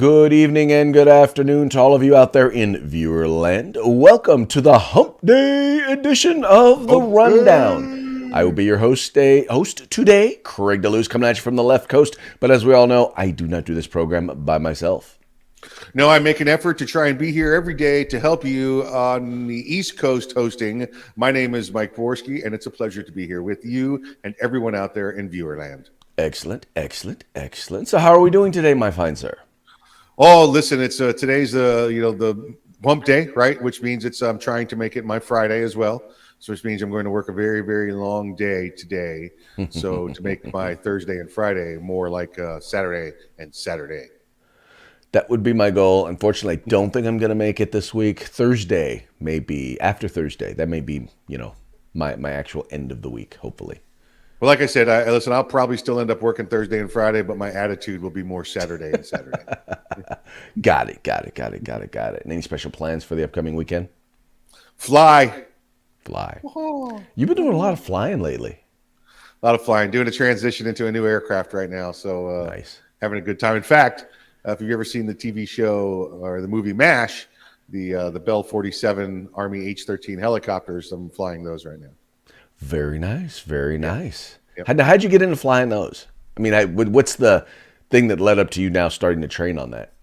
Good evening and good afternoon to all of you out there in Viewerland. Welcome to the Hump Day edition of The Rundown. I will be your host today, Craig DeLuz, coming at you from the left coast. But as we all know, I do not do this program by myself. No, I make an effort to try and be here every day to help you on the East Coast hosting. My name is Mike Borski, and it's a pleasure to be here with you and everyone out there in Viewerland. Excellent, excellent, excellent. So how are we doing today, my fine sir? Oh, listen, it's today's the Hump Day, right? Which means I'm trying to make it my Friday as well. So which means I'm going to work a very, very long day today. So to make my Thursday and Friday more like Saturday and Saturday. That would be my goal. Unfortunately, I don't think I'm going to make it this week. Thursday, maybe after Thursday. That may be, my actual end of the week, hopefully. Well, like I said, listen, I'll probably still end up working Thursday and Friday, but my attitude will be more Saturday and Saturday. Got it. And any special plans for the upcoming weekend? Fly. Oh. You've been doing a lot of flying lately. A lot of flying. Doing a transition into a new aircraft right now. So nice. Having a good time. In fact, if you've ever seen the TV show or the movie MASH, the Bell 47 Army H-13 helicopters, I'm flying those right now. Very nice. Very nice. Yep. How'd you get into flying those? I mean, what's the thing that led up to you now starting to train on that?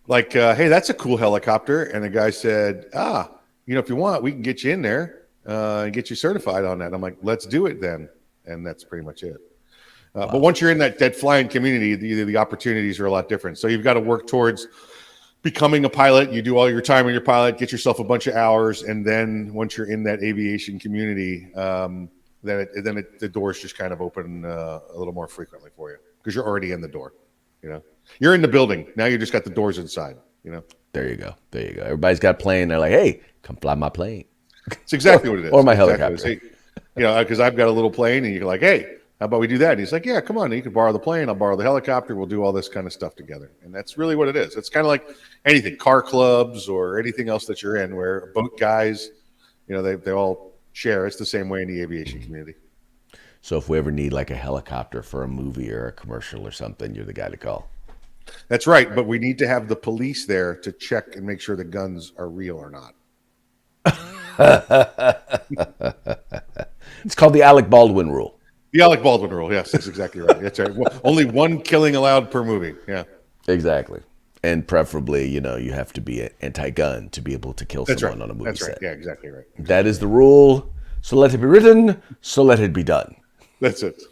Like, hey, that's a cool helicopter. And the guy said, if you want, we can get you in there and get you certified on that. I'm like, let's do it then. And that's pretty much it. Wow. But once you're in that flying community, the opportunities are a lot different. So you've got to work towards becoming a pilot. You do all your time on your pilot, get yourself a bunch of hours, and then once you're in that aviation community, the doors just kind of open a little more frequently for you because you're already in the door. You're in the building now. You just got the doors inside. There you go. Everybody's got a plane. They're like, hey, come fly my plane. It's exactly what it is. Or my helicopter. Exactly. Because I've got a little plane, and you're like, hey, how about we do that? And he's like, yeah, come on. You can borrow the plane. I'll borrow the helicopter. We'll do all this kind of stuff together. And that's really what it is. It's kind of like anything, car clubs or anything else that you're in where boat guys, they all share. It's the same way in the aviation community. So if we ever need like a helicopter for a movie or a commercial or something, you're the guy to call. That's right. But we need to have the police there to check and make sure the guns are real or not. It's called the Alec Baldwin rule. The Alec Baldwin rule. Yes, that's exactly right. That's right. Only one killing allowed per movie. Yeah. Exactly. And preferably, you have to be anti-gun to be able to kill someone on a movie set. That's right. Yeah, exactly right. That is the rule. So let it be written. So let it be done. That's it.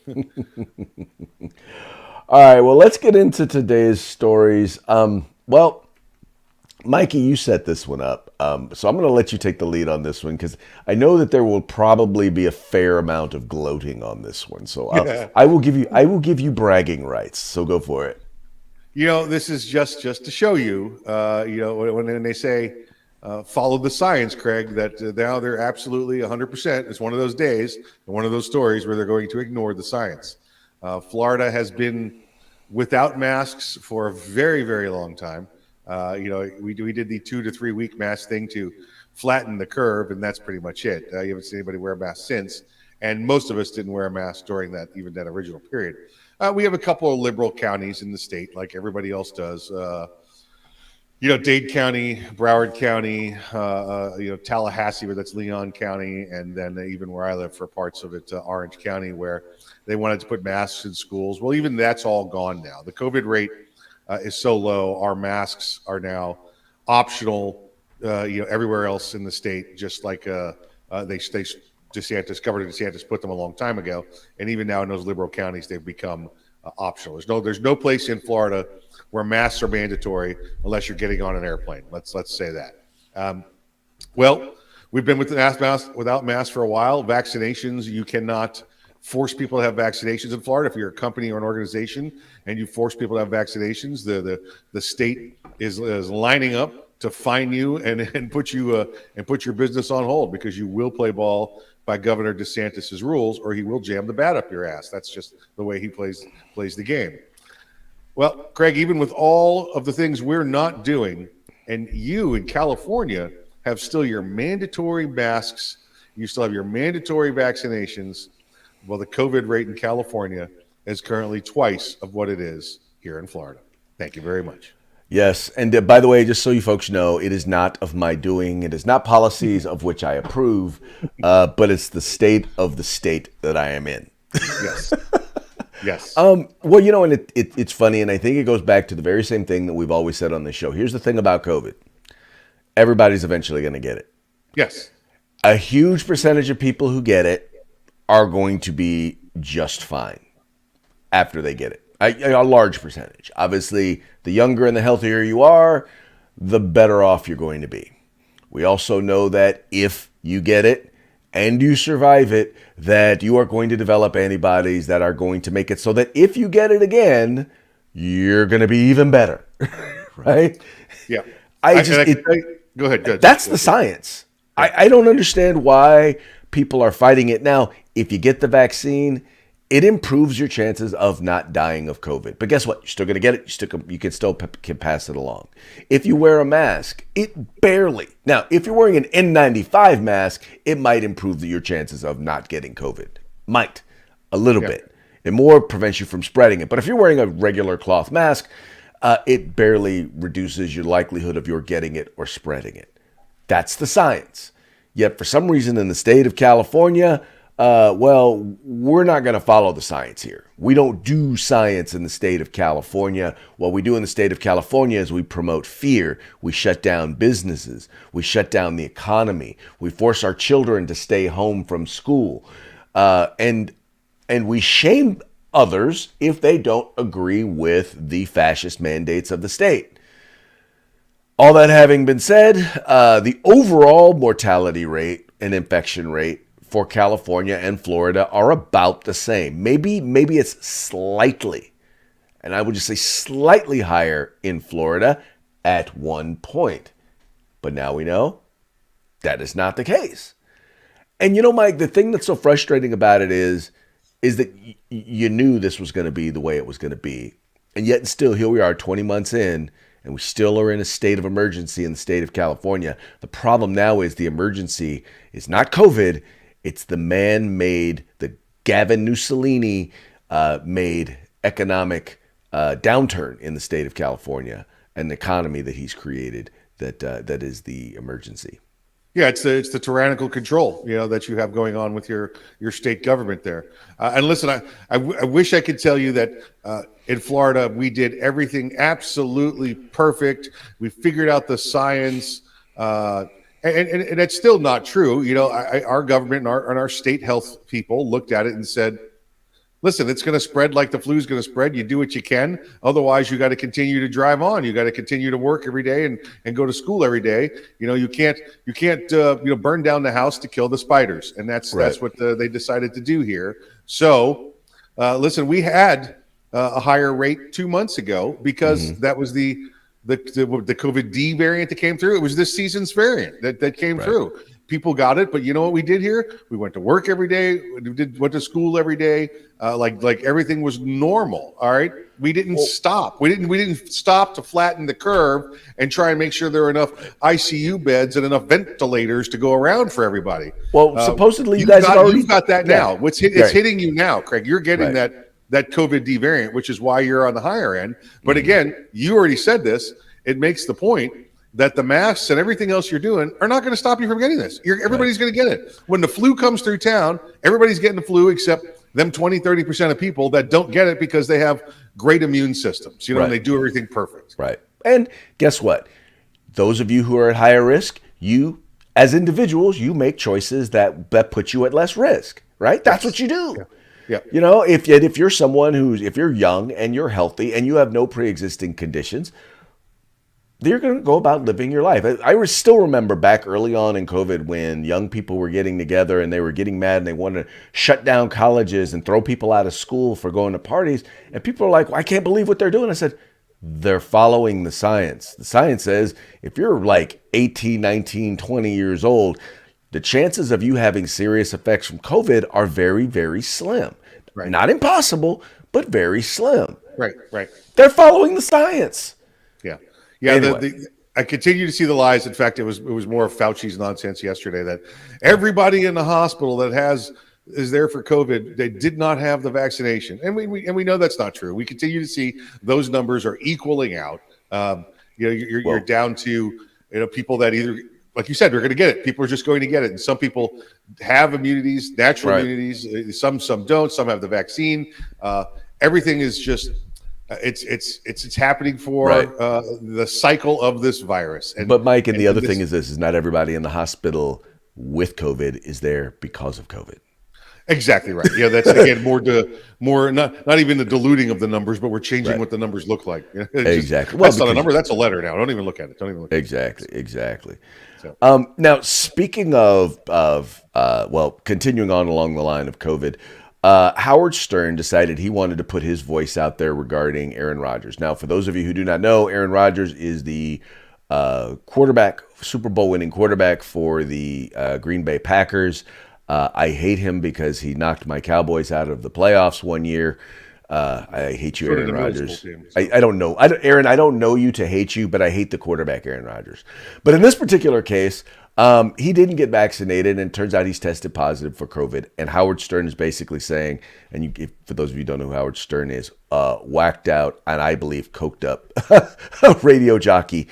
All right. Well, let's get into today's stories. Mikey, you set this one up. So I'm going to let you take the lead on this one because I know that there will probably be a fair amount of gloating on this one. So I will give you bragging rights. So go for it. This is just to show you, when they say follow the science, Craig, that now they're absolutely 100%. It's one of those days and one of those stories where they're going to ignore the science. Florida has been without masks for a very, very long time. We did the 2 to 3 week mask thing to flatten the curve, and that's pretty much it. You haven't seen anybody wear a mask since, and most of us didn't wear a mask during that original period. We have a couple of liberal counties in the state, like everybody else does. Dade County, Broward County, Tallahassee, where that's Leon County, and then even where I live for parts of it, Orange County, where they wanted to put masks in schools. Well, even that's all gone now. The COVID rate is so low. Our masks are now optional, everywhere else in the state, just like DeSantis put them a long time ago. And even now in those liberal counties, they've become optional. There's no place in Florida where masks are mandatory unless you're getting on an airplane. Let's say that. We've been without masks for a while. Vaccinations, you cannot force people to have vaccinations in Florida. If you're a company or an organization and you force people to have vaccinations, the state is lining up to fine you and put your business on hold because you will play ball by Governor DeSantis's rules, or he will jam the bat up your ass. That's just the way he plays the game. Well, Craig, even with all of the things we're not doing, and you in California have still your mandatory masks, you still have your mandatory vaccinations. Well, the COVID rate in California is currently twice of what it is here in Florida. Thank you very much. Yes, and by the way, just so you folks know, it is not of my doing. It is not policies of which I approve, but it's the state of the state that I am in. Yes. Yes. Well, and it's funny, and I think it goes back to the very same thing that we've always said on this show. Here's the thing about COVID. Everybody's eventually going to get it. Yes. A huge percentage of people who get it are going to be just fine after they get it. A large percentage. Obviously, the younger and the healthier you are, the better off you're going to be. We also know that if you get it and you survive it, that you are going to develop antibodies that are going to make it so that if you get it again, you're going to be even better. Right? Yeah. Go ahead. That's the science. I don't understand why people are fighting it. Now, if you get the vaccine, it improves your chances of not dying of COVID. But guess what? You're still going to get it. You can still pass it along. If you wear a mask, it barely. Now, if you're wearing an N95 mask, it might improve your chances of not getting COVID. Might. A little bit. It more prevents you from spreading it. But if you're wearing a regular cloth mask, it barely reduces your likelihood of your getting it or spreading it. That's the science. Yet for some reason in the state of California, we're not going to follow the science here. We don't do science in the state of California. What we do in the state of California is we promote fear. We shut down businesses. We shut down the economy. We force our children to stay home from school. And we shame others if they don't agree with the fascist mandates of the state. All that having been said, the overall mortality rate and infection rate for California and Florida are about the same. Maybe it's slightly, and I would just say slightly higher in Florida at one point. But now we know that is not the case. And Mike, the thing that's so frustrating about it is that you knew this was going to be the way it was going to be. And yet still, here we are 20 months in, and we still are in a state of emergency in the state of California. The problem now is the emergency is not COVID. It's the man-made, the Gavin Mussolini made economic downturn in the state of California and the economy that he's created that is the emergency. Yeah, it's the tyrannical control, that you have going on with your state government there. And listen, I wish I could tell you that in Florida we did everything absolutely perfect. We figured out the science, and it's still not true. Our government and our state health people looked at it and said, listen, it's going to spread like the flu is going to spread. You do what you can. Otherwise, you got to continue to drive on. You got to continue to work every day and go to school every day. You can't burn down the house to kill the spiders. And that's what they decided to do here. So, listen, we had a higher rate 2 months ago because that was the COVID D variant that came through. It was this season's variant that came through. People got it, but you know what we did here? We went to work every day. Went to school every day. Like everything was normal. All right. We didn't stop. We didn't stop to flatten the curve and try and make sure there were enough ICU beds and enough ventilators to go around for everybody. Well, supposedly you guys you've got that now. It's hitting you now, Craig. You're getting that COVID D variant, which is why you're on the higher end. But again, you already said this. It makes the point that the masks and everything else you're doing are not going to stop you from getting this. Everybody's going to get it. When the flu comes through town, everybody's getting the flu except them 20-30% of people that don't get it because they have great immune systems, and they do everything perfect. Right. And guess what? Those of you who are at higher risk, you as individuals, you make choices that put you at less risk, right? That's what you do. Yeah. If you're someone if you're young and you're healthy and you have no pre-existing conditions, you're going to go about living your life. I still remember back early on in COVID when young people were getting together and they were getting mad and they wanted to shut down colleges and throw people out of school for going to parties. And people are like, well, I can't believe what they're doing. I said, they're following the science. The science says if you're like 18, 19, 20 years old, the chances of you having serious effects from COVID are very, very slim. Right. Not impossible, but very slim. Right. They're following the science. Yeah, anyway. I continue to see the lies. In fact, it was more of Fauci's nonsense yesterday that everybody in the hospital that is there for COVID, they did not have the vaccination, and we know that's not true. We continue to see those numbers are equaling out. You're Well, down to people that either, like you said, they're going to get it. People are just going to get it, and some people have immunities, natural right. immunities. Some don't. Some have the vaccine. Everything is just it's happening Right. for the cycle of this virus. But Mike, and the other thing This is this: is not everybody in the hospital with COVID is there because of COVID. exactly right. Yeah, that's again more not even the diluting of the numbers, but we're changing Right. what the numbers look like. Exactly. Well, That's not a because number. That's a letter now. Don't even look at it. Don't even look at exactly, exactly. it. So, Now, speaking of continuing on along the line of COVID, Howard Stern decided he wanted to put his voice out there regarding Aaron Rodgers. Now, for those of you who do not know, Aaron Rodgers is the quarterback, Super Bowl winning quarterback for the Green Bay Packers. I hate him because he knocked my Cowboys out of the playoffs one year. I hate you, sort of Aaron the middle school Rodgers. team. So. I don't know. Aaron, I don't know you to hate you, but I hate the quarterback, Aaron Rodgers. But in this particular case, he didn't get vaccinated, and it turns out he's tested positive for COVID. And Howard Stern is basically saying, and for those of you who don't know who Howard Stern is, whacked out and I believe coked up radio jockey,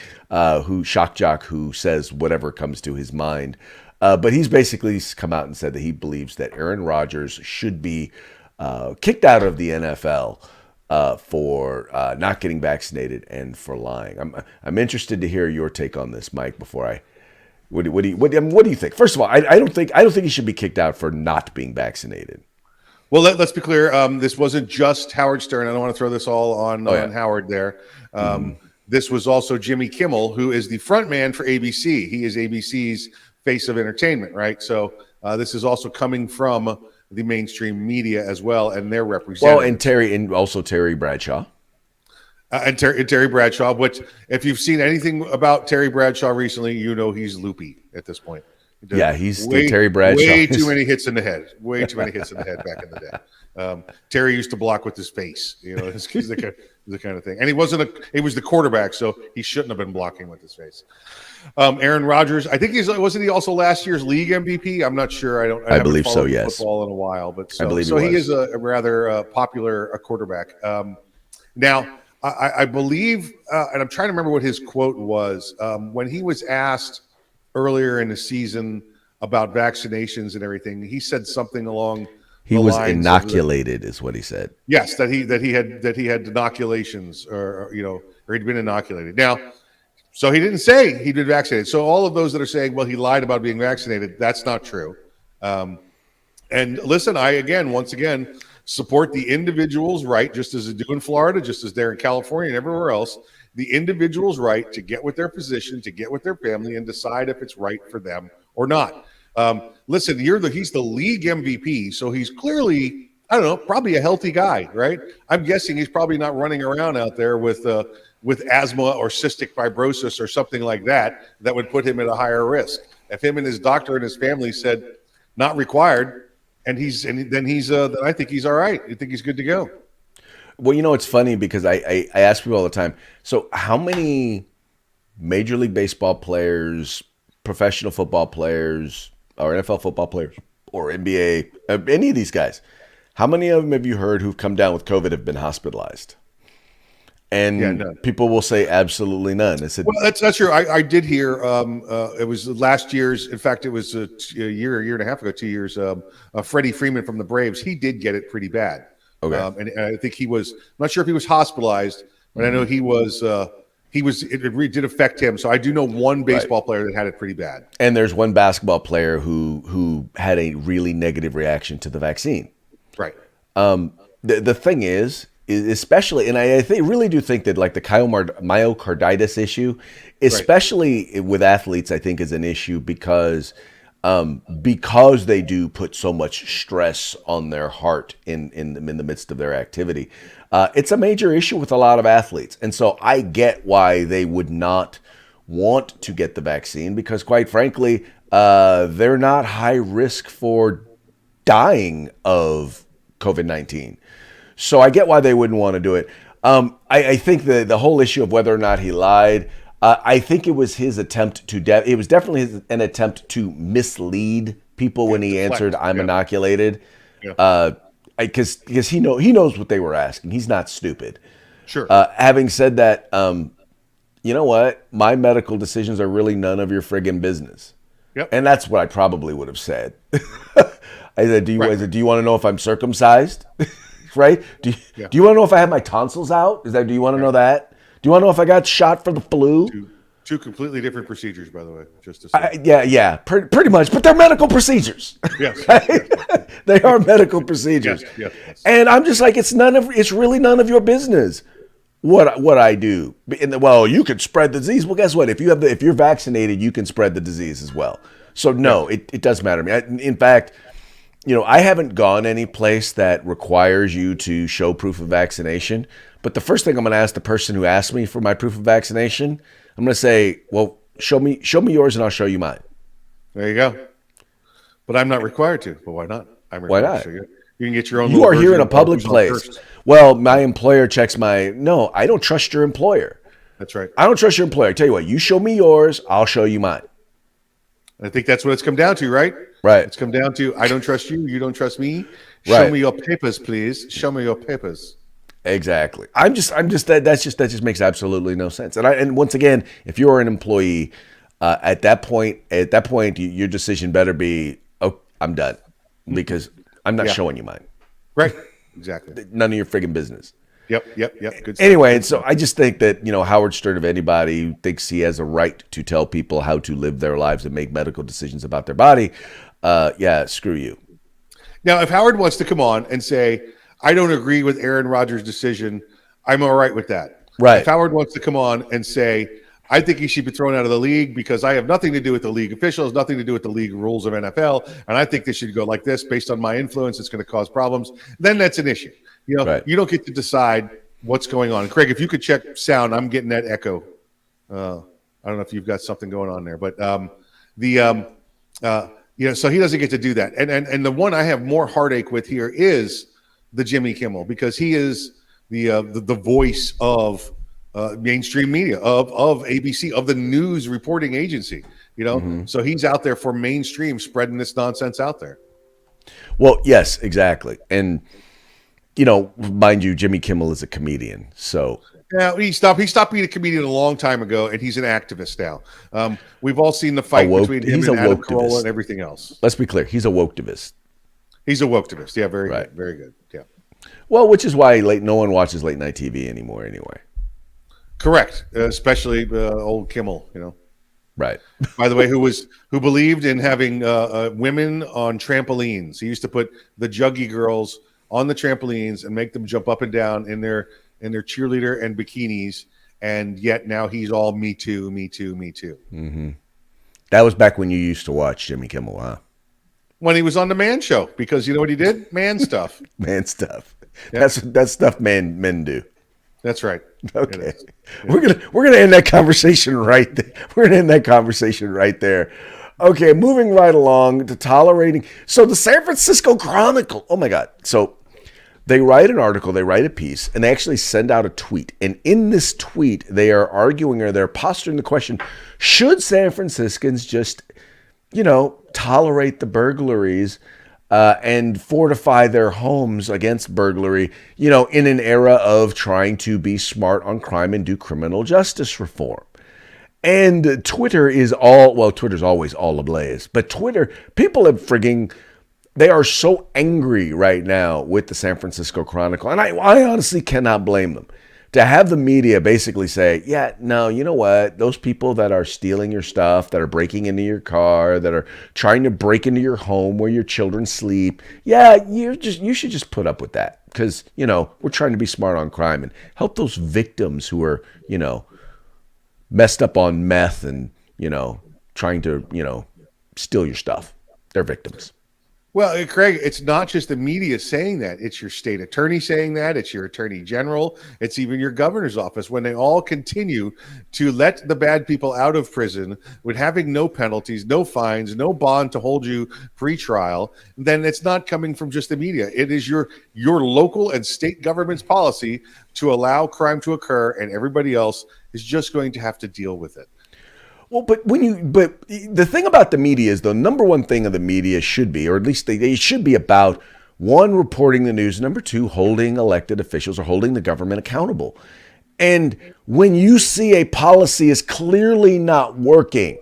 shock jock, who says whatever comes to his mind. But he's basically come out and said that he believes that Aaron Rodgers should be kicked out of the NFL for not getting vaccinated and for lying. I'm interested to hear your take on this, Mike. What do you think? First of all, I don't think he should be kicked out for not being vaccinated. Well, let's be clear. This wasn't just Howard Stern. I don't want to throw this all on Howard there. This was also Jimmy Kimmel, who is the front man for ABC. He is ABC's face of entertainment, right? So this is also coming from the mainstream media as well, and their representatives. Well, and also Terry Bradshaw. And Terry Bradshaw, which if you've seen anything about Terry Bradshaw recently, he's loopy at this point. Yeah, Terry Bradshaw. Way too many hits in the head. Way too many hits in the head back in the day. Terry used to block with his face. He's the kind of thing. And he was the quarterback, so he shouldn't have been blocking with his face. Aaron Rodgers, I think wasn't he also last year's league MVP? I'm not sure. I believe so. Yes, football in a while, but I believe so he is a rather popular quarterback. Now. I believe, and I'm trying to remember what his quote was, when he was asked earlier in the season about vaccinations and everything. He said something along he was inoculated, is what he said. Yes, that he had inoculations, or he'd been inoculated. Now, so he didn't say he'd been vaccinated. So all of those that are saying, well, he lied about being vaccinated, that's not true. And listen, once again, support the individual's right, just as they do in Florida, just as they're in California and everywhere else, the individual's right to get with their physician, to get with their family, and decide if it's right for them or not. Listen, he's the league MVP, so he's clearly, I don't know, probably a healthy guy, right? I'm guessing he's probably not running around out there with asthma or cystic fibrosis or something like that would put him at a higher risk. If him and his doctor and his family said not required, then I think he's all right. I think he's good to go. Well, it's funny because I ask people all the time, so how many Major League Baseball players, professional football players, or NFL football players, or NBA, any of these guys, how many of them have you heard who've come down with COVID have been hospitalized? And people will say absolutely none. I said, well, that's true. I did hear it was last year's. In fact, it was a year and a half ago, 2 years. Freddie Freeman from the Braves, he did get it pretty bad. Okay, and I think he was. I'm not sure if he was hospitalized, but I know he was. It did affect him. So I do know one baseball player that had it pretty bad. And there's one basketball player who had a really negative reaction to the vaccine. Right. The thing is especially, and I really do think that like the myocarditis issue, especially with athletes, I think is an issue because they do put so much stress on their heart in the midst of their activity. It's a major issue with a lot of athletes. And so I get why they would not want to get the vaccine because quite frankly, they're not high risk for dying of COVID-19. So I get why they wouldn't want to do it. I think the whole issue of whether or not he lied, I think it was his attempt to, it was definitely an attempt to mislead people when he answered, I'm inoculated. Because he knows what they were asking. He's not stupid. Sure. Having said that, you know what? My medical decisions are really none of your friggin' business. Yep. And that's what I probably would have said. I said, Right. do you want to know if I'm circumcised? Right? Yeah. Do you want to know if I have my tonsils out? Do you want to know that? Do you want to know if I got shot for the flu? Two completely different procedures, by the way, just to say. Yeah, pretty much. But they're medical procedures. Yes. Right? They are medical procedures. Yes. And I'm just like, it's really none of your business what I do. Well, you could spread the disease. Well, guess what? If you're vaccinated, you can spread the disease as well. So no, it does matter to me. In fact, I haven't gone any place that requires you to show proof of vaccination. But the first thing I'm going to ask the person who asked me for my proof of vaccination, I'm going to say, well, show me yours and I'll show you mine. There you go. But I'm not required to. But why not? Why not? You can get your own. You are here in a public place. Well, my employer checks no, I don't trust your employer. That's right. I don't trust your employer. I tell you what, you show me yours, I'll show you mine. I think that's what it's come down to, right? Right. It's come down to I don't trust you, you don't trust me. Right. Show me your papers, please. Show me your papers. Exactly. That just makes absolutely no sense. And once again, if you're an employee, at that point, your decision better be, oh, I'm done, because I'm not showing you mine. Right. Exactly. None of your friggin' business. Yep. Good stuff. Anyway, and so I just think that, Howard Stern, of anybody who thinks he has a right to tell people how to live their lives and make medical decisions about their body, screw you. Now, if Howard wants to come on and say, I don't agree with Aaron Rodgers' decision, I'm all right with that. Right. If Howard wants to come on and say, I think he should be thrown out of the league because I have nothing to do with the league officials, nothing to do with the league rules of NFL, and I think they should go like this based on my influence, it's going to cause problems, then that's an issue. Right. You don't get to decide what's going on. Craig, if you could check sound, I'm getting that echo. I don't know if you've got something going on there, but so he doesn't get to do that. And the one I have more heartache with here is the Jimmy Kimmel, because he is the voice of mainstream media, of ABC, of the news reporting agency. So he's out there for mainstream spreading this nonsense out there. Well, yes, exactly. And mind you, Jimmy Kimmel is a comedian, so yeah, he stopped being a comedian a long time ago, and he's an activist now. We've all seen the fight between him and Adam Carolla and everything else. Let's be clear, he's a woketivist. He's a woketivist. Yeah, very good, very good. Yeah. Well, which is why no one watches late night TV anymore, anyway. Correct, especially old Kimmel. Right. By the way, who believed in having women on trampolines. He used to put the juggy girls on the trampolines and make them jump up and down in their cheerleader and bikinis, and yet now he's all me too, me too, me too. Mm-hmm. That was back when you used to watch Jimmy Kimmel, huh? When he was on the Man Show, because you know what he did? Man stuff. Man stuff. Yep. That's stuff men do. That's right. Okay. Yeah. We're gonna end that conversation right there. We're gonna end that conversation right there. Okay, moving right along to tolerating. So the San Francisco Chronicle. Oh my God. So they write an article, they write a piece, and they actually send out a tweet. And in this tweet, they are arguing, or they're posturing the question, should San Franciscans just, tolerate the burglaries and fortify their homes against burglary, in an era of trying to be smart on crime and do criminal justice reform. And Twitter is Twitter's always all ablaze, but Twitter, people have they are so angry right now with the San Francisco Chronicle. And I honestly cannot blame them. To have the media basically say, yeah, no, you know what? Those people that are stealing your stuff, that are breaking into your car, that are trying to break into your home where your children sleep, yeah, you should just put up with that. Because, we're trying to be smart on crime and help those victims who are, messed up on meth and, trying to, steal your stuff. They're victims. Well, Craig, it's not just the media saying that. It's your state attorney saying that. It's your attorney general. It's even your governor's office. When they all continue to let the bad people out of prison with having no penalties, no fines, no bond to hold you pre-trial, then it's not coming from just the media. It is your local and state government's policy to allow crime to occur, and everybody else is just going to have to deal with it. Well, but the thing about the media is the number one thing of the media should be, or at least they should be about, one, reporting the news, number two, holding elected officials or holding the government accountable. And when you see a policy is clearly not working,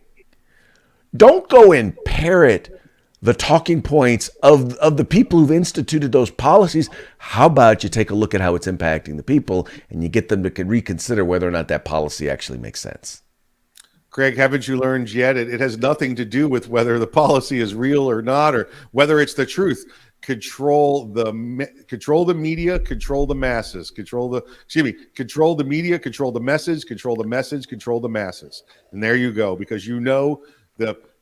don't go and parrot the talking points of the people who've instituted those policies. How about you take a look at how it's impacting the people and you get them to reconsider whether or not that policy actually makes sense? Craig, haven't you learned yet? It has nothing to do with whether the policy is real or not, or whether it's the truth. Control the media, control the masses, control the media, control the message, control the message, control the masses. And there you go, because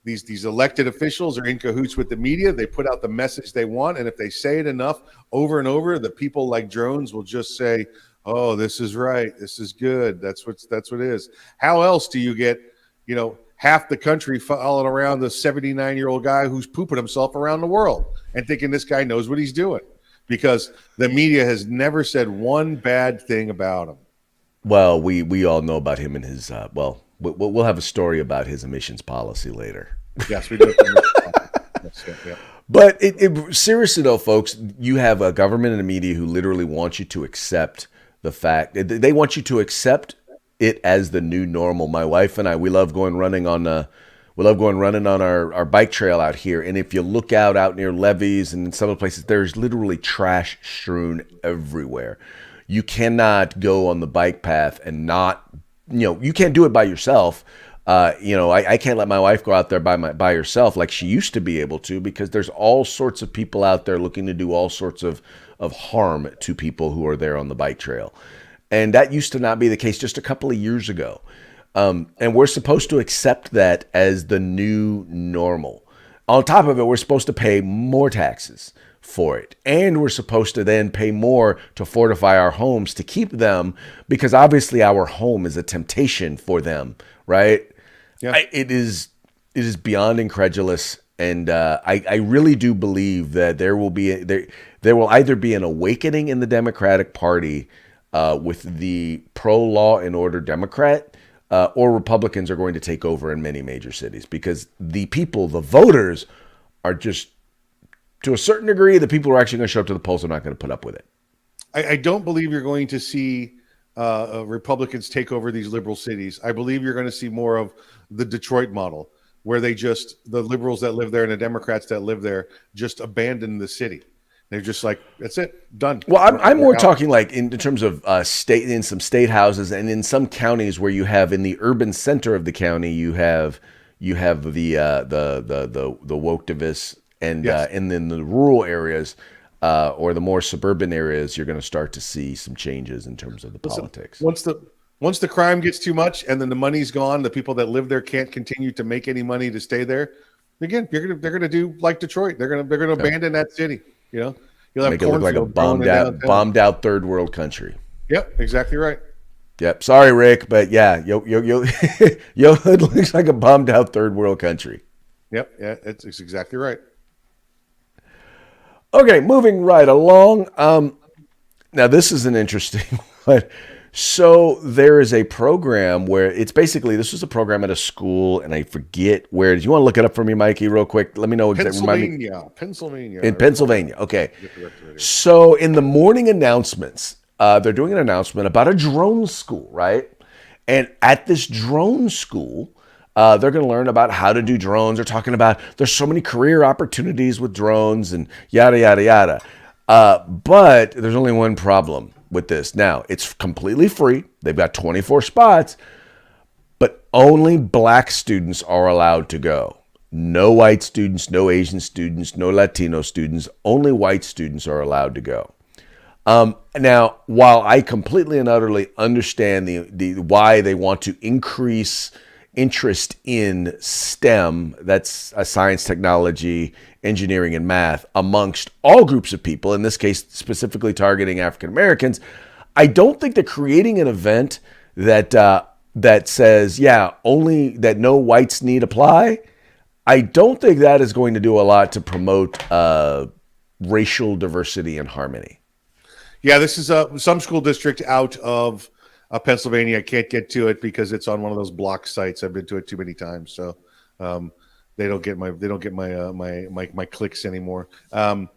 these elected officials are in cahoots with the media. They put out the message they want, and if they say it enough over and over, the people like drones will just say, "Oh, this is right. This is good. That's what it is." How else do you get, half the country following around the 79-year-old guy who's pooping himself around the world and thinking this guy knows what he's doing? Because the media has never said one bad thing about him. Well, we all know about him and his we'll have a story about his emissions policy later. Yes, we do. Yeah. But seriously though, folks, you have a government and a media who literally want you to accept the fact. They want you to accept it as the new normal. My wife and I, we love going running on our bike trail out here. And if you look out near levees and in some of the places, there's literally trash strewn everywhere. You cannot go on the bike path and not, you can't do it by yourself. I can't let my wife go out there by herself like she used to be able to, because there's all sorts of people out there looking to do all sorts of harm to people who are there on the bike trail. And that used to not be the case just a couple of years ago. And we're supposed to accept that as the new normal. On top of it, we're supposed to pay more taxes for it. And we're supposed to then pay more to fortify our homes to keep them, because obviously our home is a temptation for them, right? Yeah. It is beyond incredulous. And I really do believe that there will either be an awakening in the Democratic Party with the pro-law and order Democrat, or Republicans are going to take over in many major cities, because the people, the voters, are just, to a certain degree, the people who are actually going to show up to the polls are not going to put up with it. I don't believe you're going to see Republicans take over these liberal cities. I believe you're going to see more of the Detroit model, where the liberals that live there and the Democrats that live there just abandon the city. They're just like, that's it, done. Well, I'm more talking like in terms of in some state houses, and in some counties where you have, in the urban center of the county, you have the woketivists, and Yes. And then the rural areas or the more suburban areas, you're going to start to see some changes in terms of the politics. Once the crime gets too much and then the money's gone, the people that live there can't continue to make any money to stay there. Again, they're going to do like Detroit. They're going to abandon that city. You'll have make it look like a bombed out third world country. Yep, exactly right. Yep. Sorry, Rick, but yeah, yo, it looks like a bombed out third world country. Yep, yeah, it's exactly right. Okay, moving right along. Now this is an interesting one. So there is a program where it's basically, this was a program at a school, and I forget where. Do you want to look it up for me, Mikey, real quick? Let me know exactly. Pennsylvania. In Pennsylvania. Okay. So in the morning announcements, they're doing an announcement about a drone school, right? And at this drone school, they're going to learn about how to do drones. They're talking about there's so many career opportunities with drones and yada, yada, yada. But there's only one problem with this. Now, it's completely free. They've got 24 spots, but only black students are allowed to go. No white students, no Asian students, no Latino students. Only white students are allowed to go. Now, while I completely and utterly understand the why they want to increase interest in STEM, that's science, technology, engineering, and math, amongst all groups of people, in this case specifically targeting African Americans, I don't think that creating an event that says, only that no whites need apply, I don't think that is going to do a lot to promote racial diversity and harmony. Yeah, this is some school district out of Pennsylvania. I can't get to it because it's on one of those block sites. I've been to it too many times, so they don't get my clicks anymore. Craig,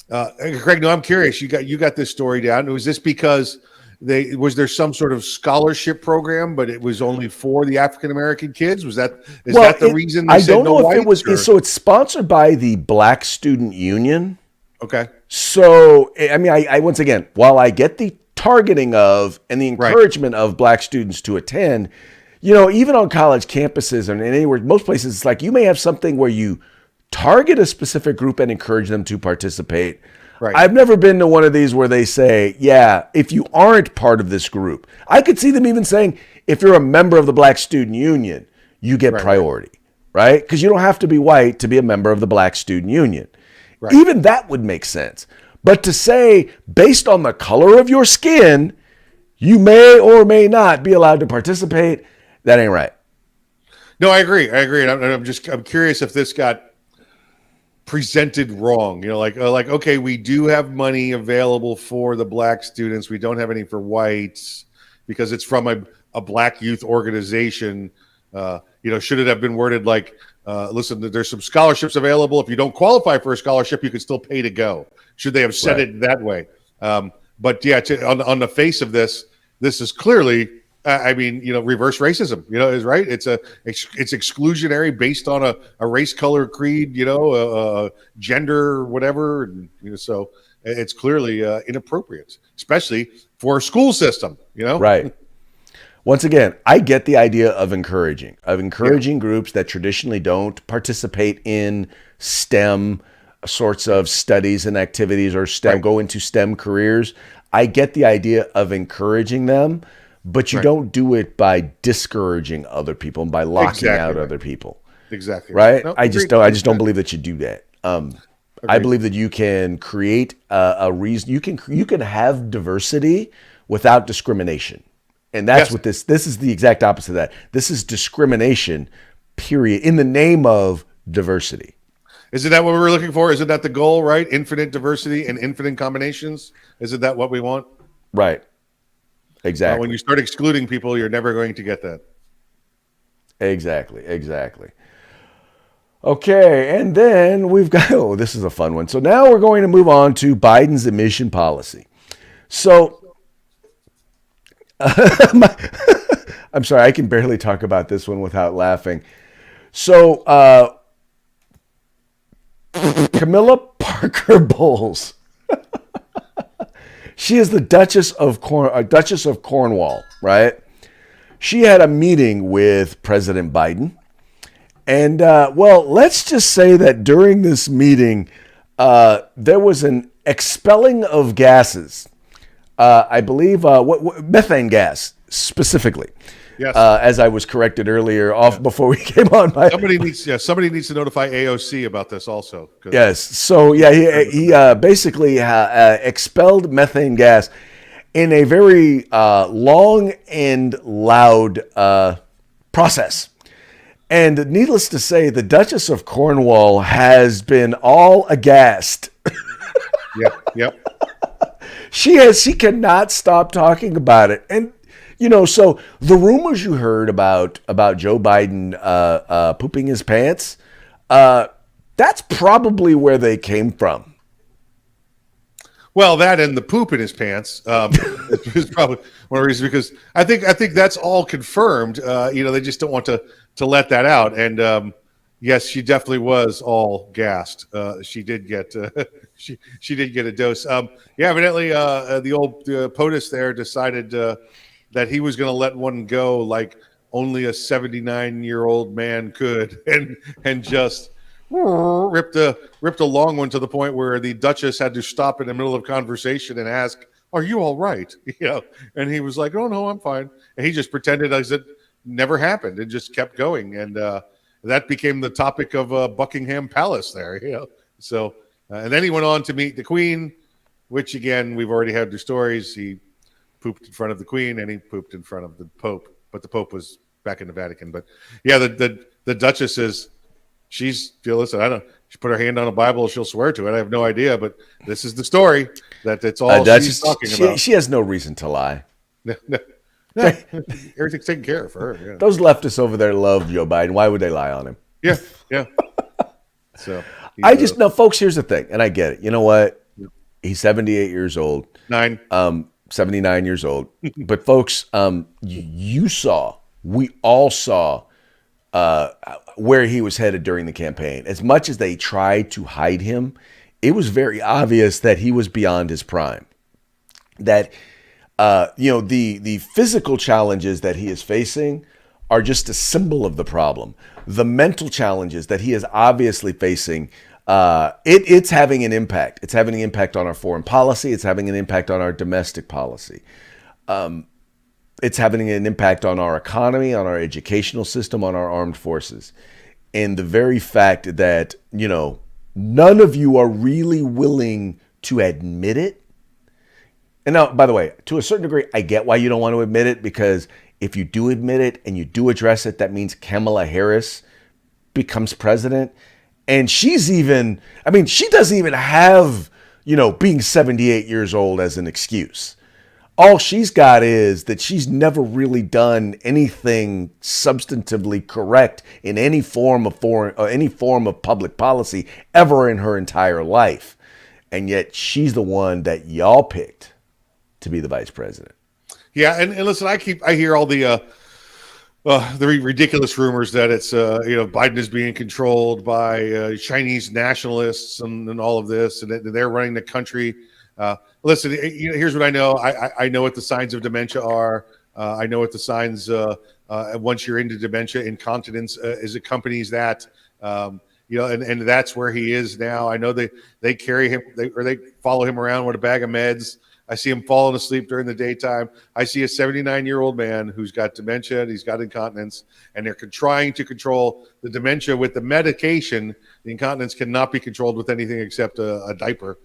no, I'm curious. You got this story down. Was this because was there some sort of scholarship program, but it was only for the African American kids? Is that the reason they I said don't no know if whites, it was. So it's sponsored by the Black Student Union. Okay. So I mean, I once again, while I get the targeting of and the encouragement of Black students to attend, even on college campuses and anywhere, most places, it's like you may have something where you target a specific group and encourage them to participate. Right. I've never been to one of these where they say, yeah, if you aren't part of this group, I could see them even saying, if you're a member of the Black Student Union, you get priority, right? Because you don't have to be white to be a member of the Black Student Union. Right. Even that would make sense. But to say, based on the color of your skin, you may or may not be allowed to participate, that ain't right. No, I agree. And I'm curious if this got presented wrong. Like okay, we do have money available for the Black students. We don't have any for whites because it's from a Black youth organization. Should it have been worded like, listen, there's some scholarships available. If you don't qualify for a scholarship, you can still pay to go. Should they have said it that way? But yeah, on the face of this is clearly, reverse racism. Is right. It's exclusionary based on a race, color, creed. Gender, whatever. And, so it's clearly inappropriate, especially for a school system. Right. Once again, I get the idea of encouraging groups that traditionally don't participate in STEM sorts of studies and activities or go into STEM careers. I get the idea of encouraging them, but you don't do it by discouraging other people and by locking out other people. Exactly. Right? No, I just don't believe that you do that. I believe that you can create a reason. You can have diversity without discrimination. And that's what this is the exact opposite of that. This is discrimination, period, in the name of diversity. Isn't that what we were looking for? Isn't that the goal, right? Infinite diversity and infinite combinations. Isn't that what we want? Right. Exactly. When you start excluding people, you're never going to get that. Exactly. Okay, and then we've got, this is a fun one. So now we're going to move on to Biden's emission policy. So I'm sorry, I can barely talk about this one without laughing. So Camilla Parker Bowles, she is the Duchess of Cornwall, right? She had a meeting with President Biden. And, let's just say that during this meeting, there was an expelling of gases. I believe methane gas specifically. Yes. As I was corrected earlier before we came on. Somebody needs to notify AOC about this also. Yes. So he basically expelled methane gas in a very long and loud process. And needless to say, the Duchess of Cornwall has been all aghast. Yep. She cannot stop talking about it. And, so the rumors you heard about Joe Biden pooping his pants, that's probably where they came from. Well, that and the poop in his pants is probably one of the reasons, because I think that's all confirmed. They just don't want to let that out. And yes, she definitely was all gassed. She did get she did get a dose. Evidently the old POTUS there decided that he was going to let one go like only a 79-year-old man could, and just ripped a long one to the point where the Duchess had to stop in the middle of conversation and ask, "Are you all right?" And he was like, "Oh no, I'm fine." And he just pretended as it never happened and just kept going. And that became the topic of Buckingham Palace there. So and then he went on to meet the Queen, which again we've already had the stories. He pooped in front of the Queen and he pooped in front of the Pope, but the Pope was back in the Vatican. But yeah, the Duchess is. Listen, she put her hand on a Bible, she'll swear to it. I have no idea, but this is the story that it's all she's talking about. She has no reason to lie. No, everything's taken care of for her. Yeah. Those leftists over there love Joe Biden. Why would they lie on him? Yeah. So folks, here's the thing, and I get it. You know what? He's 78 years old. 9. 79 years old. But folks, we all saw where he was headed during the campaign. As much as they tried to hide him, it was very obvious that he was beyond his prime. That the physical challenges that he is facing are just a symbol of the problem. The mental challenges that he is obviously facing, it's having an impact. It's having an impact on our foreign policy. It's having an impact on our domestic policy. It's having an impact on our economy, on our educational system, on our armed forces. And the very fact that, none of you are really willing to admit it. And now, by the way, to a certain degree, I get why you don't want to admit it, because if you do admit it and you do address it, that means Kamala Harris becomes president. And she doesn't even have, being 78 years old as an excuse. All she's got is that she's never really done anything substantively correct in any form of public policy ever in her entire life. And yet she's the one that y'all picked to be the vice president. Yeah, and listen, I hear all the ridiculous rumors that it's Biden is being controlled by Chinese nationalists and all of this, and that they're running the country. Listen, here's what I know. I know what the signs of dementia are. I know what the signs once you're into dementia, incontinence is accompanies that. And that's where he is now. I know they carry him they follow him around with a bag of meds. I see him falling asleep during the daytime. I see a 79-year-old man who's got dementia and he's got incontinence, and they're trying to control the dementia with the medication. The incontinence cannot be controlled with anything except a diaper.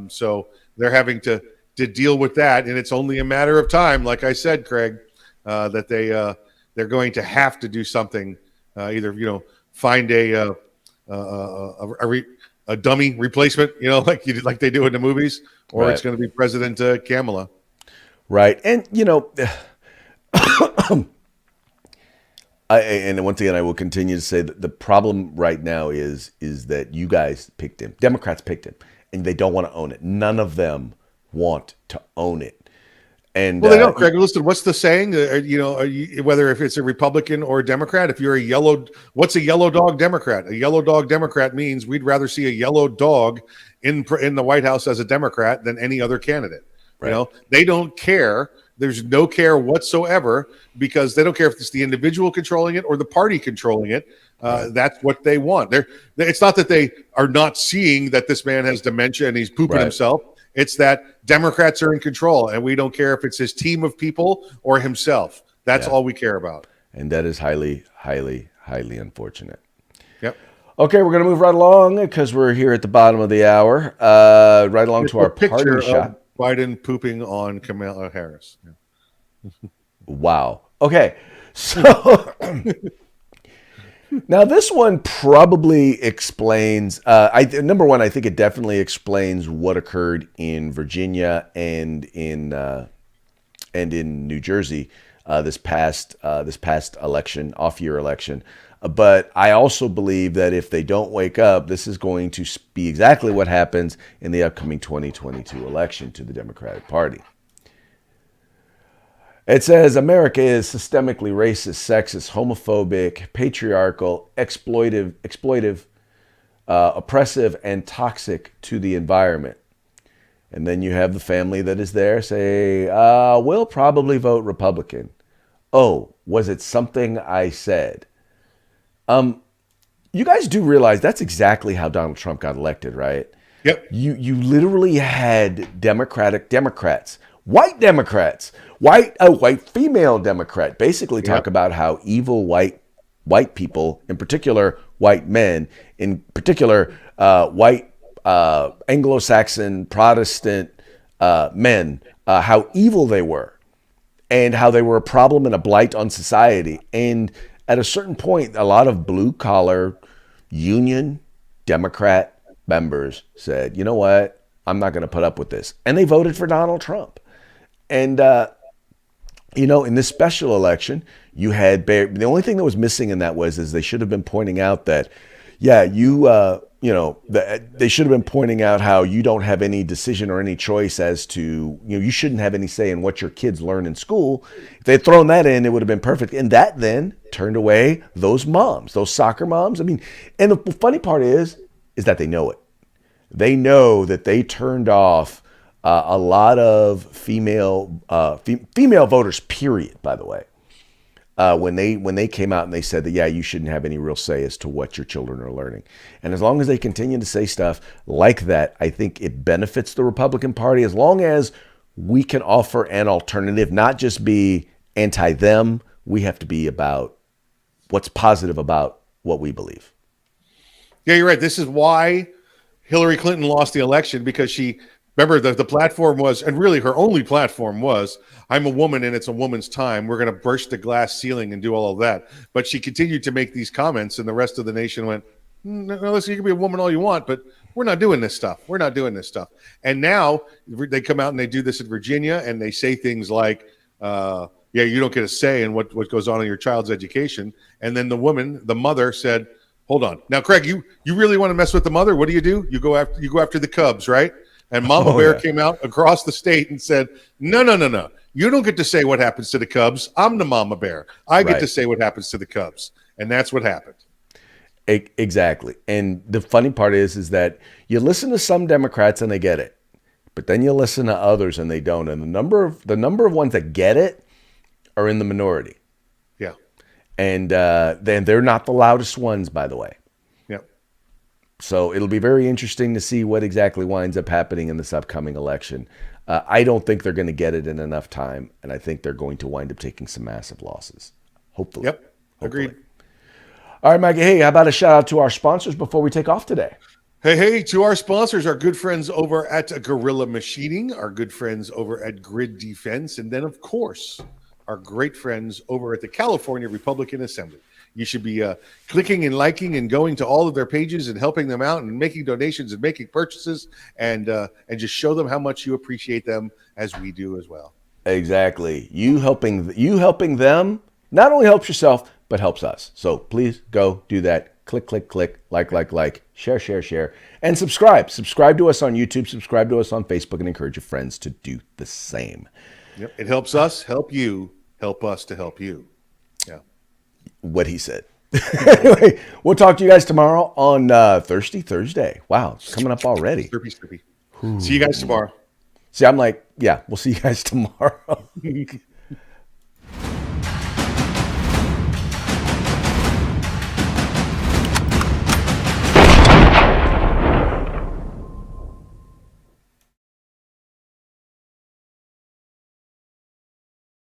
So they're having to deal with that, and it's only a matter of time, like I said, Craig, that they're going to have to do something. Either find a dummy replacement, like they do in the movies, or right. It's going to be President Kamala. Right. And, and once again, I will continue to say that the problem right now is that you guys picked him. Democrats picked him, and they don't want to own it. None of them want to own it. And well, they don't, Craig. Listen, what's the saying? Whether if it's a Republican or a Democrat, if you're what's a yellow dog Democrat? A yellow dog Democrat means we'd rather see a yellow dog in the White House as a Democrat than any other candidate. Right. They don't care. There's no care whatsoever, because they don't care if it's the individual controlling it or the party controlling it. That's what they want. It's not that they are not seeing that this man has dementia and he's pooping himself. It's that Democrats are in control, and we don't care if it's his team of people or himself. That's all we care about. And that is highly, highly, highly unfortunate. Yep. Okay, we're going to move right along because we're here at the bottom of the hour. Right along to our parting shot. Biden pooping on Kamala Harris. Yeah. Wow. Okay. So now this one probably explains, number one, I think it definitely explains what occurred in Virginia and in New Jersey this past election, off-year election. But I also believe that if they don't wake up, this is going to be exactly what happens in the upcoming 2022 election to the Democratic Party. It says America is systemically racist, sexist, homophobic, patriarchal, exploitive, oppressive, and toxic to the environment. And then you have the family that is there say, we'll probably vote Republican. Oh, was it something I said? You guys do realize that's exactly how Donald Trump got elected, right? Yep. You literally had Democrats, white Democrats, white female Democrat, basically talk about how evil white people, in particular white men, in particular white Anglo-Saxon Protestant men, how evil they were, and how they were a problem and a blight on society. And at a certain point, a lot of blue-collar union Democrat members said, you know what, I'm not going to put up with this. And they voted for Donald Trump. And, in this special election, you had the only thing that was missing in that is they should have been pointing out that, they should have been pointing out how you don't have any decision or any choice as to, you shouldn't have any say in what your kids learn in school. If they'd thrown that in, it would have been perfect. And that then turned away those moms, those soccer moms. I mean, and the funny part is that they know it. They know that they turned off a lot of female voters, period, by the way. When they came out and they said that, yeah, you shouldn't have any real say as to what your children are learning. And as long as they continue to say stuff like that, I think it benefits the Republican Party, as long as we can offer an alternative, not just be anti-them. We have to be about what's positive about what we believe. Yeah, you're right. This is why Hillary Clinton lost the election, because she, remember, the platform was, and really her only platform was, I'm a woman and it's a woman's time. We're going to burst the glass ceiling and do all of that. But she continued to make these comments, and the rest of the nation went, no, listen, you can be a woman all you want, but we're not doing this stuff. We're not doing this stuff. And now they come out and they do this in Virginia, and they say things like, yeah, you don't get a say in what goes on in your child's education. And then the mother said, hold on. Now, Craig, you really want to mess with the mother? What do? You go after the Cubs, right? And Mama Bear came out across the state and said, no. You don't get to say what happens to the Cubs. I'm the Mama Bear. I get to say what happens to the Cubs. And that's what happened. Exactly. And the funny part is that you listen to some Democrats and they get it, but then you listen to others and they don't. And the number of ones that get it are in the minority. Yeah. And then they're not the loudest ones, by the way. So it'll be very interesting to see what exactly winds up happening in this upcoming election. I don't think they're going to get it in enough time, and I think they're going to wind up taking some massive losses. Hopefully. Yep. Agreed. All right, Mike. Hey, how about a shout out to our sponsors before we take off today? Hey, to our sponsors, our good friends over at Gorilla Machining, our good friends over at Grid Defense, and then, of course, our great friends over at the California Republican Assembly. You should be clicking and liking and going to all of their pages and helping them out and making donations and making purchases and just show them how much you appreciate them, as we do as well. Exactly. You helping them not only helps yourself, but helps us. So please go do that. Click, like, share, and subscribe. Subscribe to us on YouTube, subscribe to us on Facebook, and encourage your friends to do the same. Yep. It helps us help you, help us to help you. Yeah. What he said. Anyway, we'll talk to you guys tomorrow on Thirsty Thursday. Wow, it's coming up already. Slurpee. See you guys tomorrow. See, I'm like, yeah, we'll see you guys tomorrow.